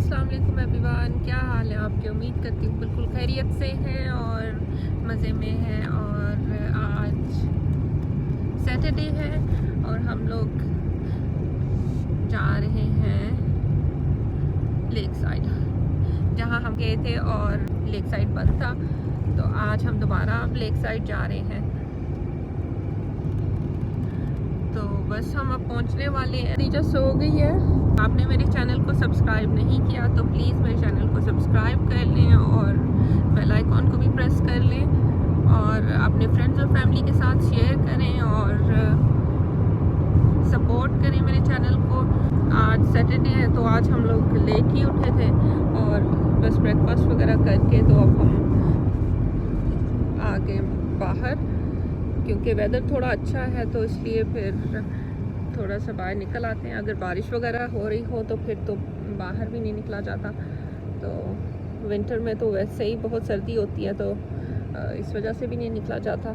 अस्सलाम वालेकुम एवरीवन, क्या हाल है आपके। उम्मीद करती हूँ बिल्कुल खैरियत से हैं और मज़े में हैं। और आज सैटरडे है और हम लोग जा रहे हैं लेक साइड, जहाँ हम गए थे और लेक साइड बंद था, तो आज हम दोबारा अब लेक साइड जा रहे हैं। तो बस हम अब पहुंचने वाले हैं। नीचा सो गई है। आपने मेरे चैनल को सब्सक्राइब नहीं किया तो प्लीज़ मेरे चैनल को सब्सक्राइब कर लें और बेल आइकॉन को भी प्रेस कर लें और अपने फ्रेंड्स और फैमिली के साथ शेयर करें और सपोर्ट करें मेरे चैनल को। आज सैटरडे है तो आज हम लोग लेट ही उठे थे और बस ब्रेकफास्ट वगैरह करके तो अब हम आ गए बाहर, क्योंकि वेदर थोड़ा अच्छा है तो इसलिए फिर थोड़ा सा बाहर निकल आते हैं। अगर बारिश वगैरह हो रही हो तो फिर तो बाहर भी नहीं निकला जाता। तो विंटर में तो वैसे ही बहुत सर्दी होती है तो इस वजह से भी नहीं निकला जाता।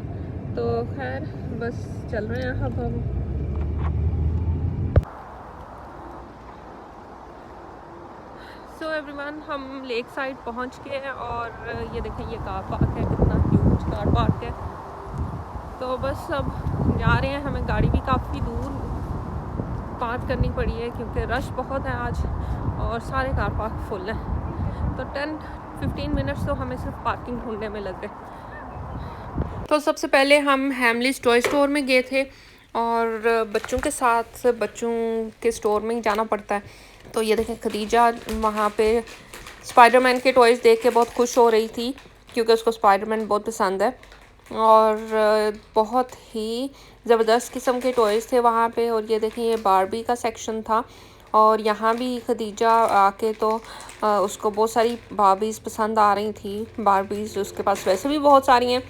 तो खैर बस चल रहे हैं अब हम। सो एवरीवन, हम लेक साइड पहुंच गए हैं और ये देखें, ये कार पार्क है, कितना ह्यूज कार पार्क है। तो बस अब जा रहे हैं। हमें गाड़ी भी काफ़ी दूर पार्क करनी पड़ी है क्योंकि रश बहुत है आज और सारे कार पार्क फुल हैं। तो 10-15 मिनट्स तो हमें सिर्फ पार्किंग ढूंढने में लग गए। तो सबसे पहले हम हैमलीज टॉय स्टोर में गए थे और बच्चों के साथ बच्चों के स्टोर में ही जाना पड़ता है। तो ये देखें, खदीजा वहाँ पे स्पाइडरमैन के टॉयज़ देख के बहुत खुश हो रही थी क्योंकि उसको स्पाइडरमैन बहुत पसंद है और बहुत ही ज़बरदस्त किस्म के टॉयज़ थे वहाँ पे। और ये देखें, ये बारबी का सेक्शन था और यहाँ भी खदीजा आके तो उसको बहुत सारी बारबीज़ पसंद आ रही थी। बारबीज़ उसके पास वैसे भी बहुत सारी हैं,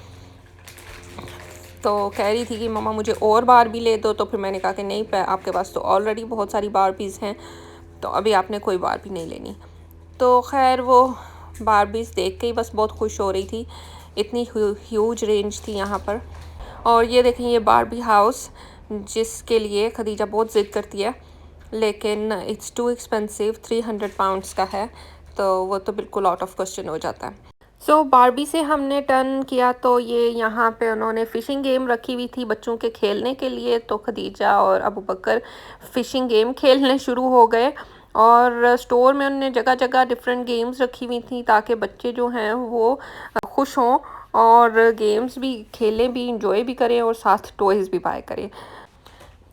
तो कह रही थी कि मम्मा मुझे और बारबी ले दो। तो फिर मैंने कहा कि नहीं, आपके पास तो ऑलरेडी बहुत सारी बारबीज़ हैं, तो अभी आपने कोई बारबी नहीं लेनी। तो खैर वो बारबीज़ देख के ही बस बहुत खुश हो रही थी, इतनी ह्यूज रेंज थी यहाँ पर। और ये देखें, ये बारबी हाउस जिसके लिए खदीजा बहुत ज़िद करती है, लेकिन इट्स टू एक्सपेंसिव, 300 पाउंड्स का है, तो वो तो बिल्कुल आउट ऑफ क्वेश्चन हो जाता है। सो बारबी से हमने टर्न किया तो ये यहाँ पे उन्होंने फ़िशिंग गेम रखी हुई थी बच्चों के खेलने के लिए। तो खदीजा और अबू बकर फ़िशिंग गेम खेलने शुरू हो गए और स्टोर में उन्होंने जगह जगह डिफरेंट गेम्स रखी हुई थी ताकि बच्चे जो हैं वो खुश हों और गेम्स भी खेलें भी, इंजॉय भी करें और साथ टॉयज़ भी बाय करें।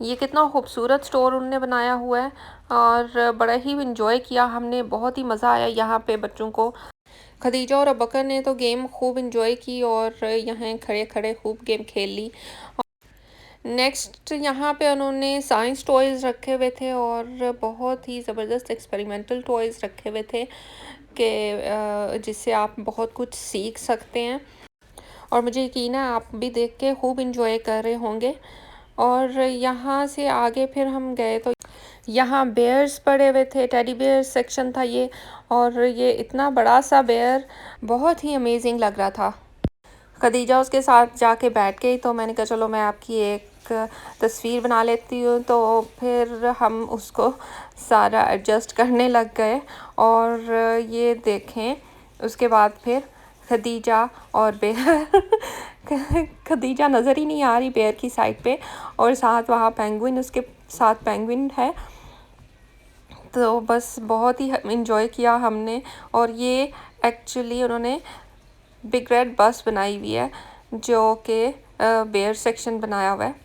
ये कितना खूबसूरत स्टोर उन्होंने बनाया हुआ है और बड़ा ही इंजॉय किया हमने, बहुत ही मज़ा आया यहाँ पे बच्चों को। खदीजा और अबू बकर ने तो गेम खूब इंजॉय की और यहाँ खड़े खड़े खूब गेम खेल ली। नेक्स्ट यहाँ पे उन्होंने साइंस टॉयज़ रखे हुए थे और बहुत ही ज़बरदस्त एक्सपेरिमेंटल टॉयज़ रखे हुए थे कि जिससे आप बहुत कुछ सीख सकते हैं और मुझे यकीन है आप भी देख के खूब इंजॉय कर रहे होंगे। और यहाँ से आगे फिर हम गए तो यहाँ बेयर्स पड़े हुए थे, टेडी बेयर सेक्शन था ये, और ये इतना बड़ा सा बेयर बहुत ही अमेजिंग लग रहा था। खदीजा उसके साथ जाके बैठ गई तो मैंने कहा चलो मैं आपकी एक तस्वीर बना लेती हूँ। तो फिर हम उसको सारा एडजस्ट करने लग गए और ये देखें, उसके बाद फिर खदीजा और बेयर खदीजा नज़र ही नहीं आ रही बेयर की साइड पे और साथ वहाँ पेंगुइन, उसके साथ पेंगुइन है। तो बस बहुत ही इन्जॉय किया हमने। और ये एक्चुअली उन्होंने बिग रेड बस बनाई हुई है जो कि बेयर सेक्शन बनाया हुआ है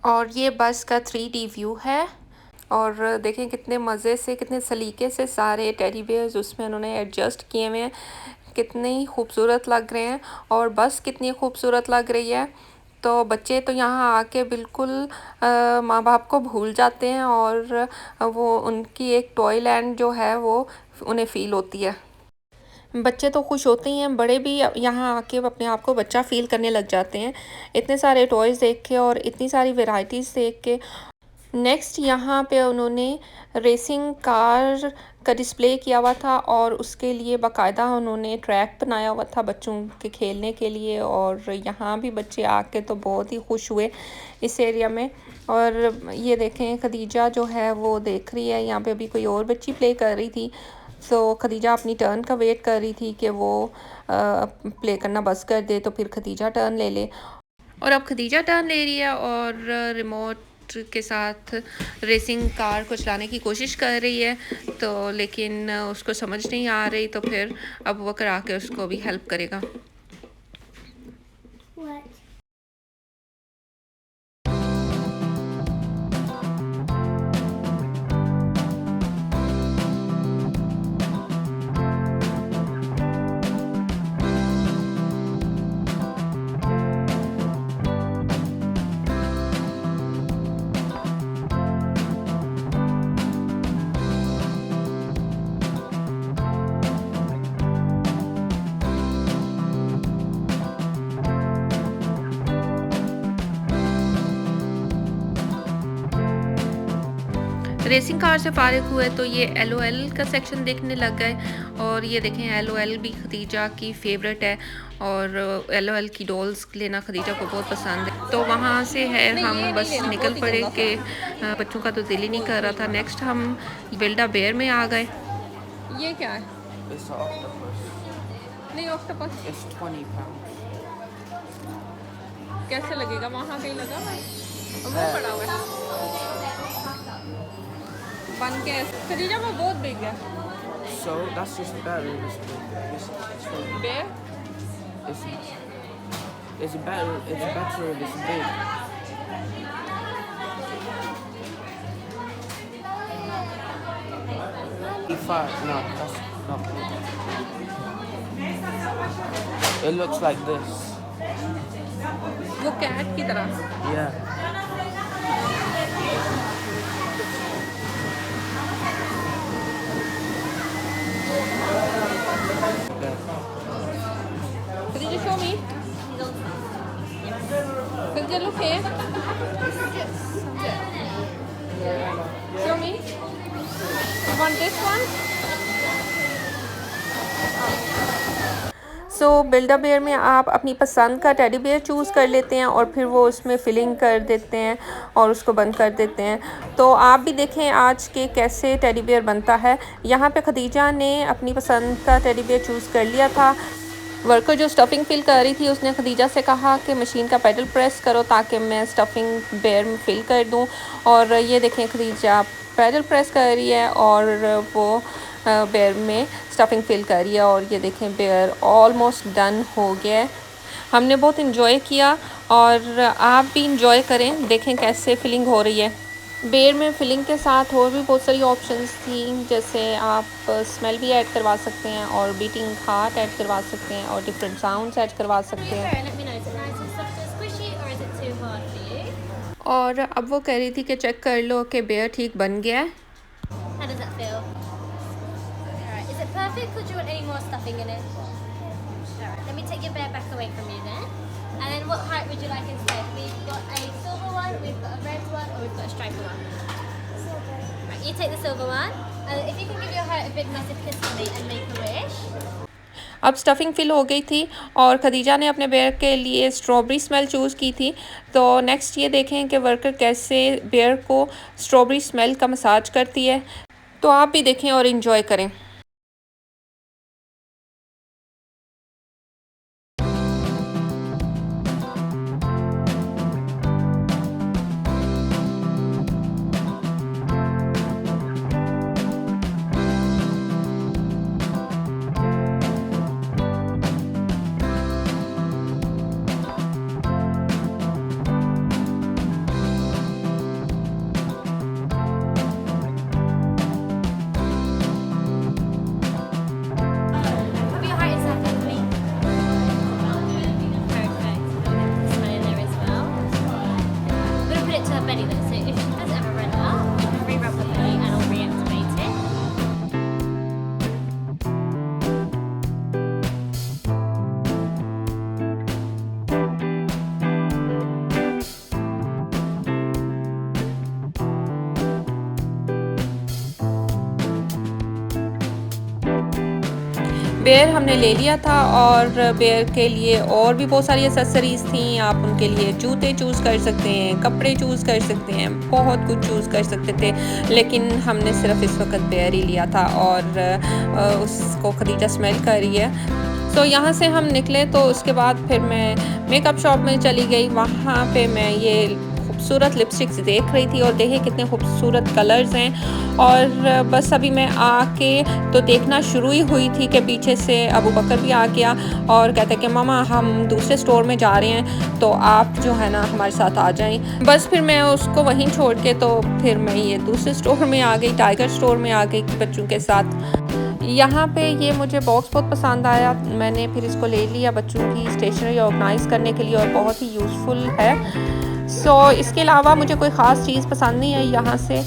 और ये बस का 3D व्यू है। और देखें कितने मज़े से, कितने सलीके से सारे टेडी बेयर्स उसमें उन्होंने एडजस्ट किए हुए हैं, कितने ही खूबसूरत लग रहे हैं और बस कितनी खूबसूरत लग रही है। तो बच्चे तो यहाँ आके बिल्कुल माँ बाप को भूल जाते हैं और वो उनकी एक टॉय लैंड जो है वो उन्हें फ़ील होती है। बच्चे तो खुश होते ही हैं, बड़े भी यहाँ आके अपने आप को बच्चा फ़ील करने लग जाते हैं इतने सारे टॉयज़ देख के और इतनी सारी वैरायटीज़ देख के। नेक्स्ट यहाँ पे उन्होंने रेसिंग कार का डिस्प्ले किया हुआ था और उसके लिए बाकायदा उन्होंने ट्रैक बनाया हुआ था बच्चों के खेलने के लिए। और यहाँ भी बच्चे आके तो बहुत ही खुश हुए इस एरिया में। और ये देखें, खदीजा जो है वो देख रही है, यहाँ पे अभी कोई और बच्ची प्ले कर रही थी। सो खदीजा अपनी टर्न का वेट कर रही थी कि वो प्ले करना बस कर दे तो फिर खदीजा टर्न ले ले। और अब खदीजा टर्न ले रही है और रिमोट के साथ रेसिंग कार को चलाने की कोशिश कर रही है, तो लेकिन उसको समझ नहीं आ रही, तो फिर अब वो करा के उसको भी हेल्प करेगा। रेसिंग कार से फारिग हुए तो ये LOL का सेक्शन देखने लग गए, और ये देखें LOL भी खदीजा की फेवरेट है, और LOL की डॉल्स लेना खदीजा को बहुत पसंद है। तो वहाँ से है हम बस निकल पड़े कि बच्चों का तो दिल ही नहीं कर रहा था। नेक्स्ट हम बिल्डा बेयर में आ गए। ये क्या है? नहीं, ऑक्टोपस। It's 20 pounds। कैसे लगेगा? वहाँ कहीं लगा है वो पड़ा हुआ है बन के। खदीजा वो बहुत बिग है। So that's just better. It's bear? It's better if it's big. No, that's not good. It looks like this. वो कैट की तरह। Yeah. Could you just show me? Could you look here? Show me. You want this one? So build a bear में आप अपनी पसंद का teddy bear choose कर लेते हैं और फिर वो उसमें फिलिंग कर देते हैं और उसको बंद कर देते हैं। तो आप भी देखें आज के कैसे टेडी बेयर बनता है। यहाँ पे खदीजा ने अपनी पसंद का टेडी बेयर चूज़ कर लिया था। वर्कर जो स्टफ़िंग फिल कर रही थी उसने खदीजा से कहा कि मशीन का पेडल प्रेस करो ताकि मैं स्टफ़िंग बेयर में फिल कर दूँ। और ये देखें खदीजा पेडल प्रेस कर रही है और वो बेयर में स्टफ़िंग फिल कर रही है, और ये देखें बेयर ऑलमोस्ट डन हो गया है। हमने बहुत इन्जॉय किया और आप भी इंजॉय करें, देखें कैसे फिलिंग हो रही है। बेयर में फिलिंग के साथ और भी बहुत सारी ऑप्शंस थी, जैसे आप स्मेल भी ऐड करवा सकते हैं और बीटिंग हार्ट ऐड करवा सकते हैं और डिफरेंट साउंड्स ऐड करवा सकते हैं। और अब वो कह रही थी कि चेक कर लो कि बेयर ठीक बन गया है। Perfect. Could you want any more stuffing in it? Alright, let me take your bear back away from you then. And then what height would you like instead? We've got a silver one, we've got a red one, or we've got a striped one. Silver. Right, you take the silver one. And if you can give your heart a big massive kiss for me and make a wish. अब stuffing fill हो गई थी और खदीजा ने अपने bear के लिए strawberry smell choose की थी। तो नेक्स्ट ये देखें कि वर्कर कैसे बेयर को स्ट्रॉबेरी स्मेल का मसाज करती है। तो आप भी देखें और इन्जॉय करें। बेयर हमने ले लिया था और बेयर के लिए और भी बहुत सारी एसेसरीज़ थी। आप उनके लिए जूते चूज़ कर सकते हैं, कपड़े चूज़ कर सकते हैं, बहुत कुछ चूज़ कर सकते थे, लेकिन हमने सिर्फ इस वक्त बेयर ही लिया था और उसको खदीजा स्मेल कर रही है। तो यहाँ से हम निकले तो उसके बाद फिर मैं मेकअप शॉप में चली गई। वहाँ पे मैं ये खूबसूरत लिपस्टिक्स देख रही थी और देखे कितने खूबसूरत कलर्स हैं। और बस अभी मैं आके तो देखना शुरू ही हुई थी कि पीछे से अबू बकर भी आ गया और कहते कि मामा हम दूसरे स्टोर में जा रहे हैं, तो आप जो है ना हमारे साथ आ जाएं। बस फिर मैं उसको वहीं छोड़ के तो फिर मैं ये दूसरे स्टोर में आ गई, टाइगर स्टोर में आ गई बच्चों के साथ। यहाँ पे ये मुझे बॉक्स बहुत पसंद आया, मैंने फिर इसको ले लिया बच्चों की स्टेशनरी ऑर्गेनाइज़ करने के लिए और बहुत ही यूज़फुल है। सो इसके अलावा मुझे कोई ख़ास चीज़ पसंद नहीं आई यहाँ से।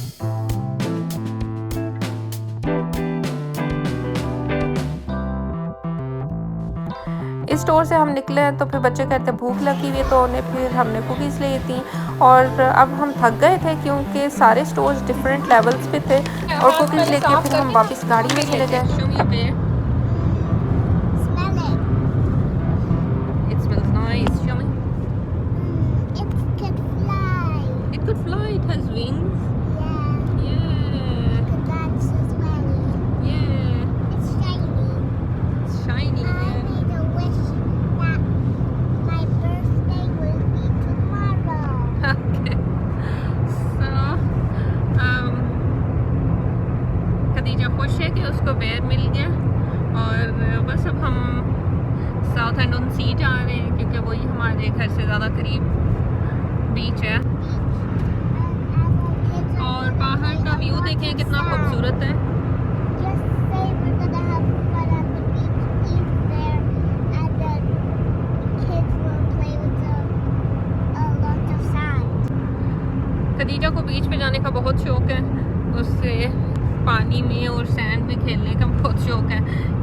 इस स्टोर से हम निकले तो फिर बच्चे कहते भूख लगी हुई है, तो उन्हें फिर हमने कुकीज़ ले दी और अब हम थक गए थे क्योंकि सारे स्टोर्स डिफरेंट लेवल्स पे थे और कुकीज़ लेके फिर हम वापस गाड़ी में चले गए। खुश है कि उसको बेयर मिल गया और बस अब हम साउथ एंड ऑन सी जा रहे हैं क्योंकि वही हमारे घर से ज़्यादा करीब बीच है। और बाहर का व्यू देखें कितना खूबसूरत है। खदीजा को बीच पे जाने का बहुत शौक है, उससे पानी में और सैंड में खेलने का बहुत शौक है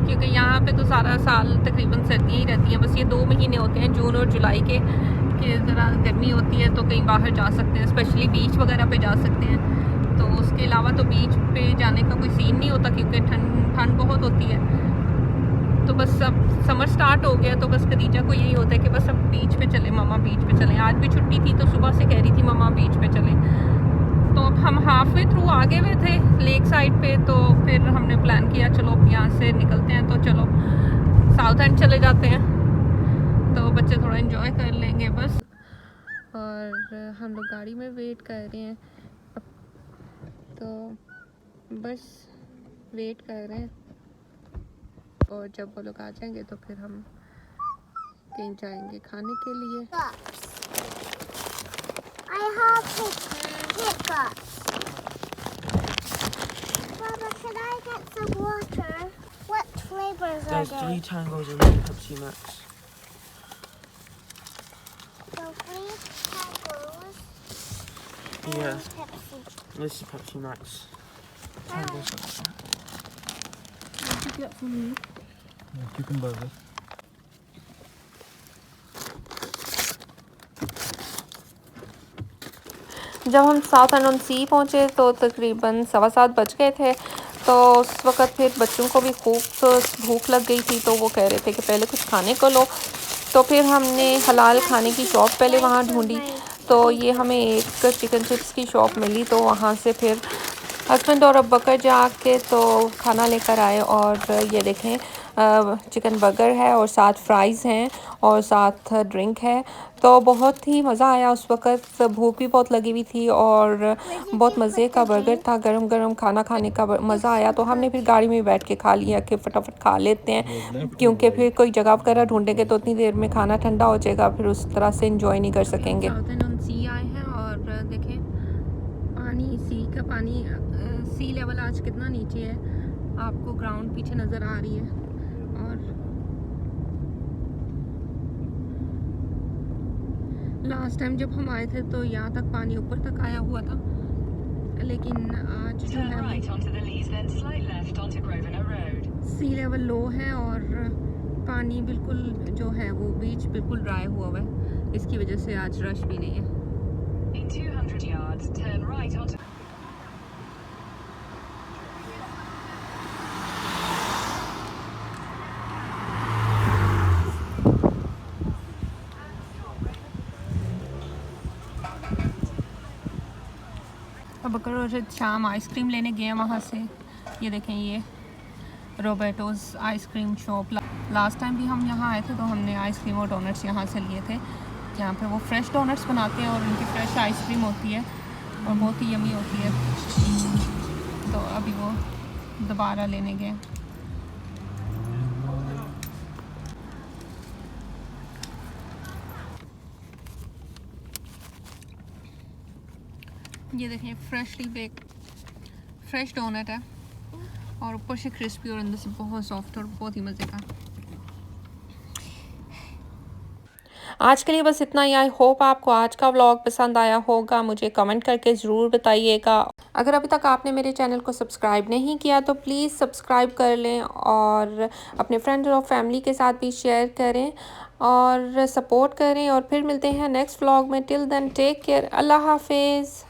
क्योंकि यहाँ पे तो सारा साल तकरीबन सर्दियाँ ही रहती हैं। बस ये 2 महीने होते हैं जून और जुलाई के कि ज़रा गर्मी होती है तो कहीं बाहर जा सकते हैं, स्पेशली बीच वगैरह पे जा सकते हैं। तो उसके अलावा तो बीच पे जाने का कोई सीन नहीं होता क्योंकि ठंड बहुत होती है। तो बस अब समर स्टार्ट हो गया तो बस खदीजा को यही होता है कि बस अब बीच पे चले, मामा बीच पे चलें। आज भी छुट्टी थी तो सुबह से कह रही थी मामा बीच पे चलें। तो अब हम हाफ वे थ्रू आगे हुए थे लेक साइड पे, तो फिर हमने प्लान किया चलो अब यहाँ से निकलते हैं, तो चलो साउथ एंड चले जाते हैं तो बच्चे थोड़ा एंजॉय कर लेंगे बस। और हम लोग गाड़ी में वेट कर रहे हैं, तो बस वेट कर रहे हैं और जब वो लोग आ जाएंगे तो फिर हम कहीं जाएंगे खाने के लिए। I have hiccups. Baba, can I get some water? What flavors are There's there? 3 tangos and 1 Pepsi Max. So 3 tangos and Yeah. Pepsi. This is Pepsi Max. Tangos like that. What did you get for me? Chicken burger. जब हम south and on सी पहुँचे तो तकरीबन 7:15 बज गए थे। तो उस वक़्त फिर बच्चों को भी खूब भूख लग गई थी, तो वो कह रहे थे कि पहले कुछ खाने को लो। तो फिर हमने हलाल खाने की शॉप पहले वहाँ ढूंढी, तो ये हमें एक चिकन चिप्स की शॉप मिली। तो वहाँ से फिर हस्बैंड और अबू बकर जाके तो खाना लेकर आए और ये देखें चिकन बर्गर है और साथ फ्राइज़ हैं और साथ ड्रिंक है। तो बहुत ही मज़ा आया उस वक़्त, भूख भी बहुत लगी हुई थी और बहुत मज़े का बर्गर था, गरम गरम खाना खाने का मज़ा आया। तो हमने फिर गाड़ी में बैठ के खा लिया कि फटाफट खा लेते हैं क्योंकि फिर कोई जगह वगैरह ढूंढेंगे तो उतनी देर में खाना ठंडा हो जाएगा, फिर उस तरह से इंजॉय नहीं कर सकेंगे। सी आए हैं और देखें पानी, सी का पानी, सी लेवल आज कितना नीचे है, आपको ग्राउंड पीछे नज़र आ रही है। और लास्ट टाइम जब हम आए थे तो यहाँ तक पानी ऊपर तक आया हुआ था, लेकिन आज जो है सी लेवल लो है और पानी बिल्कुल जो है वो बीच बिल्कुल ड्राई हुआ है, इसकी वजह से आज रश भी नहीं है। In 200 yards, turn right onto बकर और शाम आइसक्रीम लेने गए हैं वहाँ से। ये देखें, ये रोबर्टोज़ आइसक्रीम शॉप। लास्ट टाइम भी हम यहाँ आए थे तो हमने आइसक्रीम और डोनट्स यहाँ से लिए थे। यहाँ पे वो फ्रेश डोनट्स बनाते हैं और उनकी फ्रेश आइसक्रीम होती है और बहुत ही यमी होती है। तो अभी वो दोबारा लेने गए। ये देखें, फ्रेशली बेक फ्रेश डोनट है और ऊपर से क्रिस्पी और अंदर से बहुत सॉफ्ट और बहुत ही मज़े का। आज के लिए बस इतना ही। आई होप आपको आज का व्लॉग पसंद आया होगा। मुझे कमेंट करके ज़रूर बताइएगा। अगर अभी तक आपने मेरे चैनल को सब्सक्राइब नहीं किया तो प्लीज़ सब्सक्राइब कर लें और अपने फ्रेंड्स और फैमिली के साथ भी शेयर करें और सपोर्ट करें। और फिर मिलते हैं नेक्स्ट व्लॉग में। Till then take care. अल्लाह हाफिज़।